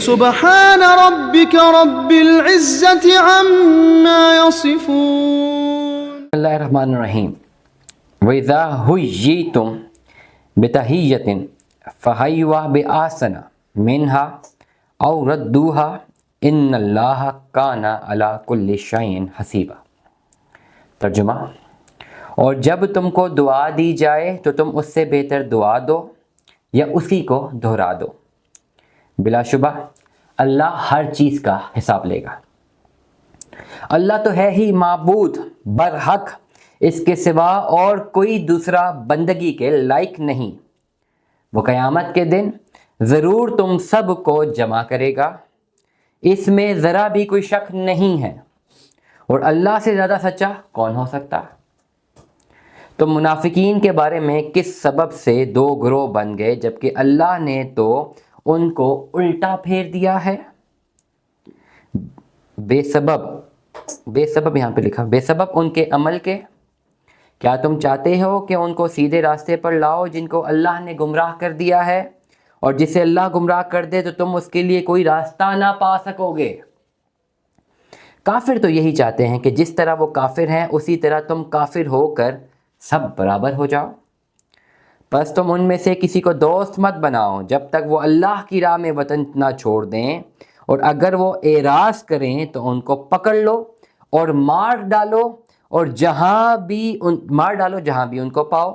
سبحان ربك رب العزة عما يصفون. بسم اللہ الرحمن الرحیم. وَإِذَا حُيِّيتُم بِتَحِيَّةٍ فَحَيُّوا بِأَحْسَنَ مِنْهَا أَوْ رُدُّوهَا إِنَّ اللَّهَ كَانَ عَلَى كُلِّ شَيْءٍ حَسِيبًا. ترجمہ: اور جب تم کو دعا دی جائے تو تم اس سے بہتر دعا دو یا اسی کو دہرا دو. بلا شبہ اللہ ہر چیز کا حساب لے گا. اللہ تو ہے ہی معبود برحق، اس کے سوا اور کوئی دوسرا بندگی کے لائق نہیں. وہ قیامت کے دن ضرور تم سب کو جمع کرے گا، اس میں ذرا بھی کوئی شک نہیں ہے. اور اللہ سے زیادہ سچا کون ہو سکتا؟ تو منافقین کے بارے میں کس سبب سے دو گروہ بن گئے جبکہ اللہ نے تو ان کو الٹا پھیر دیا ہے. بے سبب یہاں پہ لکھا بے سبب ان کے عمل کے. کیا تم چاہتے ہو کہ ان کو سیدھے راستے پر لاؤ جن کو اللہ نے گمراہ کر دیا ہے؟ اور جسے اللہ گمراہ کر دے تو تم اس کے لیے کوئی راستہ نہ پا سکو گے. کافر تو یہی چاہتے ہیں کہ جس طرح وہ کافر ہیں اسی طرح تم کافر ہو کر سب برابر ہو جاؤ. بس تم ان میں سے کسی کو دوست مت بناؤ جب تک وہ اللہ کی راہ میں وطن نہ چھوڑ دیں، اور اگر وہ اعراض کریں تو ان کو پکڑ لو اور مار ڈالو جہاں بھی ان کو پاؤ،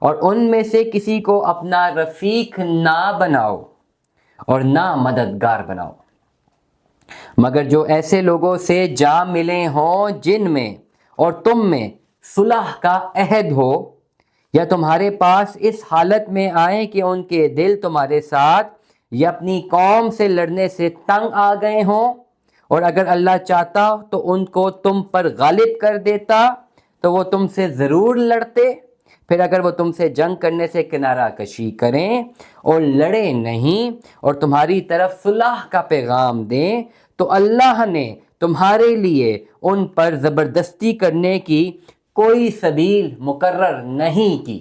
اور ان میں سے کسی کو اپنا رفیق نہ بناؤ اور نہ مددگار بناؤ، مگر جو ایسے لوگوں سے جا ملے ہوں جن میں اور تم میں صلح کا عہد ہو، یا تمہارے پاس اس حالت میں آئیں کہ ان کے دل تمہارے ساتھ یا اپنی قوم سے لڑنے سے تنگ آ گئے ہوں، اور اگر اللہ چاہتا تو ان کو تم پر غالب کر دیتا تو وہ تم سے ضرور لڑتے. پھر اگر وہ تم سے جنگ کرنے سے کنارہ کشی کریں اور لڑے نہیں اور تمہاری طرف صلح کا پیغام دیں تو اللہ نے تمہارے لیے ان پر زبردستی کرنے کی کوئی سبیل مقرر نہیں کی.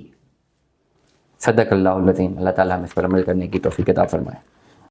صدق اللہ العظیم. اللہ تعالیٰ ہمیں اس پر عمل کرنے کی توفیق عطا فرمائے.